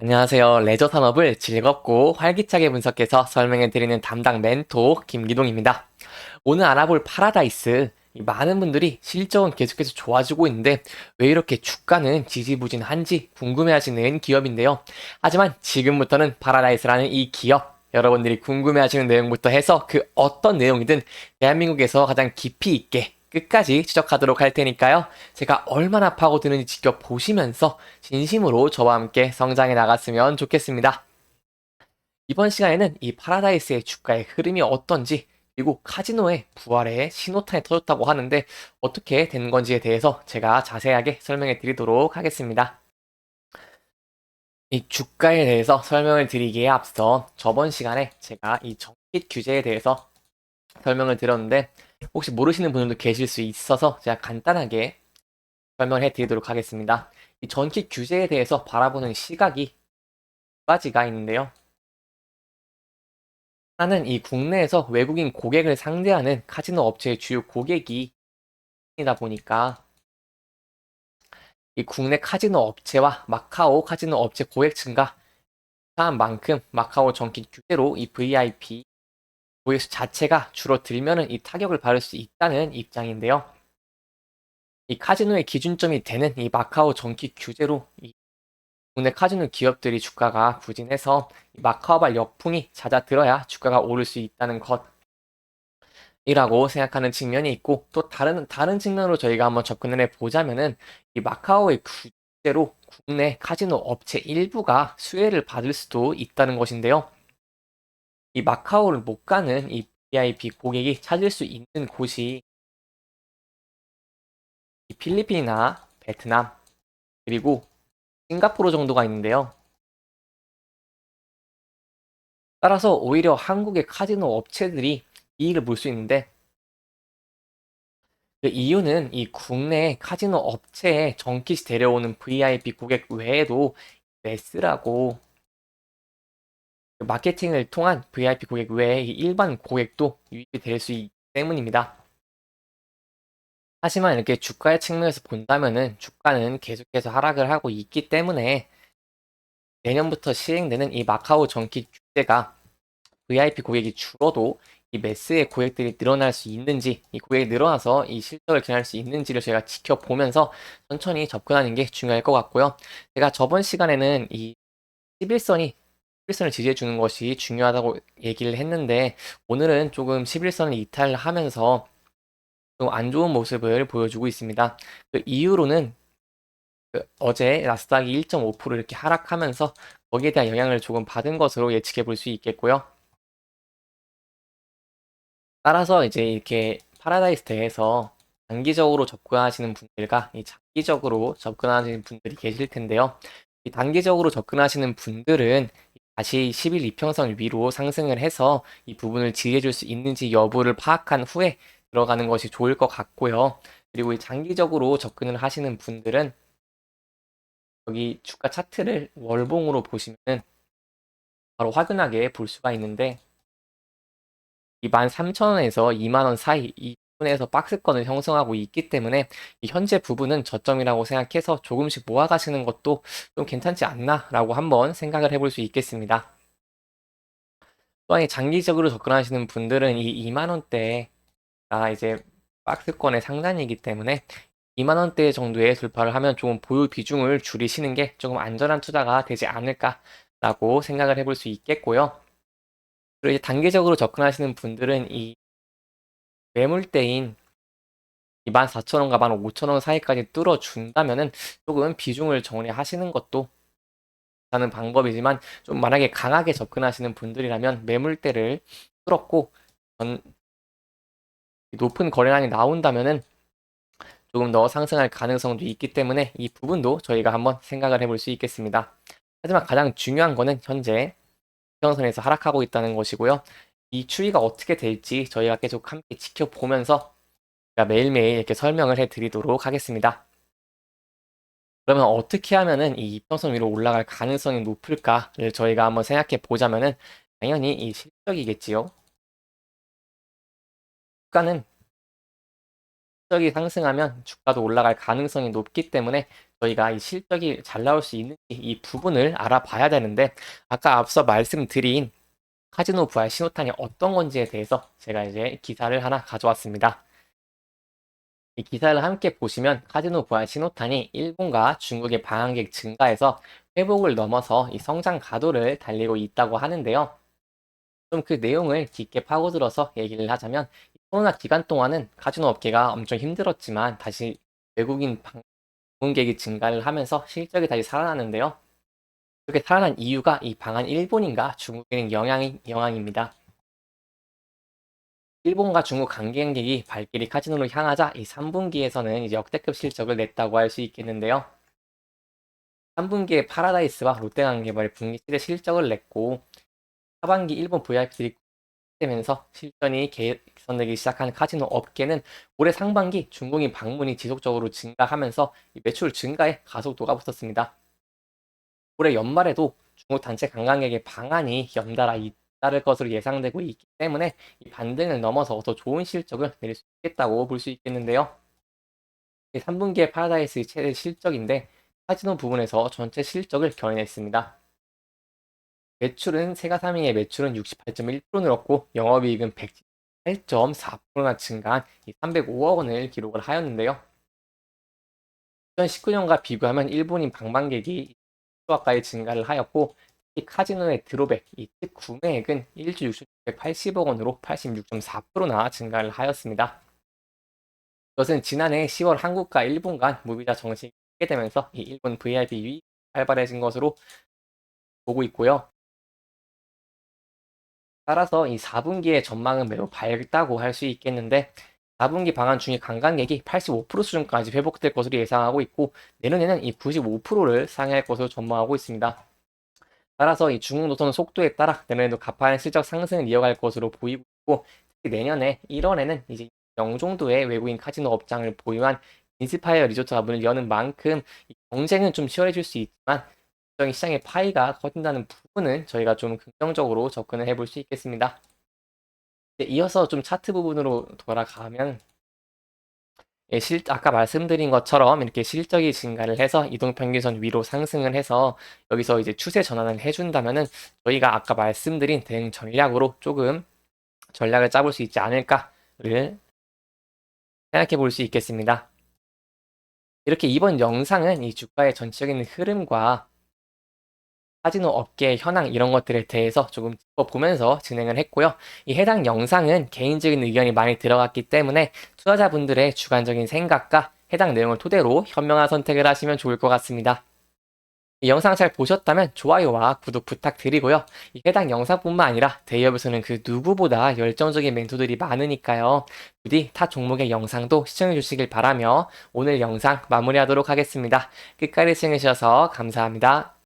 안녕하세요. 레저 산업을 즐겁고 활기차게 분석해서 설명해 드리는 담당 멘토 김기동입니다. 오늘 알아볼 파라다이스. 많은 분들이 실적은 계속해서 좋아지고 있는데 왜 이렇게 주가는 지지부진한지 궁금해 하시는 기업인데요. 하지만 지금부터는 파라다이스라는 이 기업, 여러분들이 궁금해 하시는 내용부터 해서 그 어떤 내용이든 대한민국에서 가장 깊이 있게 끝까지 추적하도록 할 테니까요. 제가 얼마나 파고드는지 지켜보시면서 진심으로 저와 함께 성장해 나갔으면 좋겠습니다. 이번 시간에는 이 파라다이스의 주가의 흐름이 어떤지, 그리고 카지노의 부활에 신호탄이 터졌다고 하는데 어떻게 된 건지에 대해서 제가 자세하게 설명해 드리도록 하겠습니다. 이 주가에 대해서 설명을 드리기에 앞서 저번 시간에 제가 이 정깃 규제에 대해서 설명을 드렸는데 혹시 모르시는 분들도 계실 수 있어서 제가 간단하게 설명을 해드리도록 하겠습니다. 이 전킥 규제에 대해서 바라보는 시각이 두 가지가 있는데요. 하나는 이 국내에서 외국인 고객을 상대하는 카지노 업체의 주요 고객이 이다 보니까 이 국내 카지노 업체와 마카오 카지노 업체 고객층과 한 만큼 마카오 전킥 규제로 이 VIP 고객수 자체가 줄어들면은 이 타격을 받을 수 있다는 입장인데요. 이 카지노의 기준점이 되는 이 마카오 전킥 규제로 이 국내 카지노 기업들이 주가가 부진해서 마카오발 역풍이 잦아들어야 주가가 오를 수 있다는 것이라고 생각하는 측면이 있고, 또 다른 측면으로 저희가 한번 접근을 해 보자면은 이 마카오의 규제로 국내 카지노 업체 일부가 수혜를 받을 수도 있다는 것인데요. 이 마카오를 못 가는 이 VIP 고객이 찾을 수 있는 곳이 이 필리핀이나 베트남, 그리고 싱가포르 정도가 있는데요. 따라서 오히려 한국의 카지노 업체들이 이익을 볼 수 있는데, 그 이유는 이 국내 카지노 업체에 정깃이 데려오는 VIP 고객 외에도 매스라고 마케팅을 통한 VIP 고객 외에 일반 고객도 유입이 될 수 있기 때문입니다. 하지만 이렇게 주가의 측면에서 본다면은 주가는 계속해서 하락을 하고 있기 때문에 내년부터 시행되는 이 마카오 정깃 규제가 VIP 고객이 줄어도 이 매스의 고객들이 늘어날 수 있는지, 이 고객이 늘어나서 이 실적을 기록할 수 있는지를 저희가 지켜보면서 천천히 접근하는 게 중요할 것 같고요. 제가 저번 시간에는 이 11선이 11선을 지지해 주는 것이 중요하다고 얘기를 했는데 오늘은 조금 11선을 이탈하면서 좀 안 좋은 모습을 보여주고 있습니다. 그 이유로는 어제 나스닥이 1.5% 이렇게 하락하면서 거기에 대한 영향을 조금 받은 것으로 예측해 볼 수 있겠고요. 따라서 이제 이렇게 파라다이스대에서 단기적으로 접근하시는 분들과 이 장기적으로 접근하시는 분들이 계실 텐데요. 이 단기적으로 접근하시는 분들은 다시 10일 이평선 위로 상승을 해서 이 부분을 지지해 줄 수 있는지 여부를 파악한 후에 들어가는 것이 좋을 것 같고요. 그리고 이 장기적으로 접근을 하시는 분들은 여기 주가 차트를 월봉으로 보시면 바로 확연하게 볼 수가 있는데, 23,000원에서 2만원 사이 이 부분에서 박스권을 형성하고 있기 때문에 이 현재 부분은 저점이라고 생각해서 조금씩 모아가시는 것도 좀 괜찮지 않나 라고 한번 생각을 해볼 수 있겠습니다. 또한 이 장기적으로 접근하시는 분들은 이 2만원대가 이제 박스권의 상단이기 때문에 2만원대 정도의 돌파를 하면 조금 보유 비중을 줄이시는 게 조금 안전한 투자가 되지 않을까라고 생각을 해볼 수 있겠고요. 그리고 이제 단기적으로 접근하시는 분들은 이 매물대인 24,000원과 15,000원 사이까지 뚫어준다면은 조금 비중을 정리하시는 것도 하는 방법이지만, 좀 만약에 강하게 접근하시는 분들이라면 매물대를 뚫었고 높은 거래량이 나온다면은 조금 더 상승할 가능성도 있기 때문에 이 부분도 저희가 한번 생각을 해볼 수 있겠습니다. 하지만 가장 중요한 거는 현재 지평선에서 하락하고 있다는 것이고요. 이 추이가 어떻게 될지 저희가 계속 함께 지켜보면서 매일매일 이렇게 설명을 해드리도록 하겠습니다. 그러면 어떻게 하면은 이 이평선 위로 올라갈 가능성이 높을까를 저희가 한번 생각해 보자면은 당연히 이 실적이겠지요. 주가는 실적이 상승하면 주가도 올라갈 가능성이 높기 때문에 저희가 이 실적이 잘 나올 수 있는지 이 부분을 알아봐야 되는데, 아까 앞서 말씀드린 카지노 부활 신호탄이 어떤 건지에 대해서 제가 이제 기사를 하나 가져왔습니다. 이 기사를 함께 보시면 카지노 부활 신호탄이 일본과 중국의 방한객 증가에서 회복을 넘어서 이 성장 가도를 달리고 있다고 하는데요. 좀 그 내용을 깊게 파고들어서 얘기를 하자면, 코로나 기간 동안은 카지노 업계가 엄청 힘들었지만 다시 외국인 방문객이 증가를 하면서 실적이 다시 살아나는데요. 이렇게 살아난 이유가 이 방한 일본인과 중국인 영향입니다. 일본과 중국 관광객이 발길이 카지노로 향하자 이 3분기에서는 이제 역대급 실적을 냈다고 할 수 있겠는데요. 3분기에 파라다이스와 롯데관계발이 분기 최대 실적을 냈고, 하반기 일본 VIP들이 되면서 실전이 개선되기 시작한 카지노 업계는 올해 상반기 중국인 방문이 지속적으로 증가하면서 이 매출 증가에 가속도가 붙었습니다. 올해 연말에도 중국 단체 관광객의 방한이 연달아 잇따를 것으로 예상되고 있기 때문에 이 반등을 넘어서 더 좋은 실적을 내릴 수 있겠다고 볼 수 있겠는데요. 3분기의 파라다이스의 최대 실적인데 카지노 부분에서 전체 실적을 견인했습니다. 매출은 세가 3위의 매출은 68.1% 늘었고 영업이익은 108.4%나 증가한 305억 원을 기록을 하였는데요. 2019년과 비교하면 일본인 방문객이 가까이 증가를 하였고, 이 카지노의 드롭액, 이특 구매액은 1주 6,680억 원으로 86.4%나 증가를 하였습니다. 이것은 지난해 10월 한국과 일본 간 무비자 정식이 되면서 이 일본 VIP 유입이 활발해진 것으로 보고 있고요. 따라서 이 4분기의 전망은 매우 밝다고 할 수 있겠는데, 4분기 방한 중에 관광객이 85% 수준까지 회복될 것으로 예상하고 있고, 내년에는 이 95%를 상회할 것으로 전망하고 있습니다. 따라서 이 중국 노선의 속도에 따라 내년에도 가파른 실적 상승을 이어갈 것으로 보이고 있고, 특히 내년에 1월에는 이제 정도의 외국인 카지노 업장을 보유한 인스파이어 리조트가 문을 여는 만큼 이 경쟁은 좀 치열해질 수 있지만 특정 시장의 파이가 커진다는 부분은 저희가 좀 긍정적으로 접근을 해볼 수 있겠습니다. 이어서 좀 차트 부분으로 돌아가면, 아까 말씀드린 것처럼 이렇게 실적이 증가를 해서 이동평균선 위로 상승을 해서 여기서 이제 추세 전환을 해준다면은 저희가 아까 말씀드린 대응 전략으로 조금 전략을 짜볼 수 있지 않을까를 생각해 볼 수 있겠습니다. 이렇게 이번 영상은 이 주가의 전체적인 흐름과 카지노 업계의 현황 이런 것들에 대해서 조금 짚어보면서 진행을 했고요. 이 해당 영상은 개인적인 의견이 많이 들어갔기 때문에 투자자분들의 주관적인 생각과 해당 내용을 토대로 현명한 선택을 하시면 좋을 것 같습니다. 이 영상 잘 보셨다면 좋아요와 구독 부탁드리고요. 이 해당 영상뿐만 아니라 대기업에서는 그 누구보다 열정적인 멘토들이 많으니까요. 부디 타 종목의 영상도 시청해 주시길 바라며 오늘 영상 마무리하도록 하겠습니다. 끝까지 시청해 주셔서 감사합니다.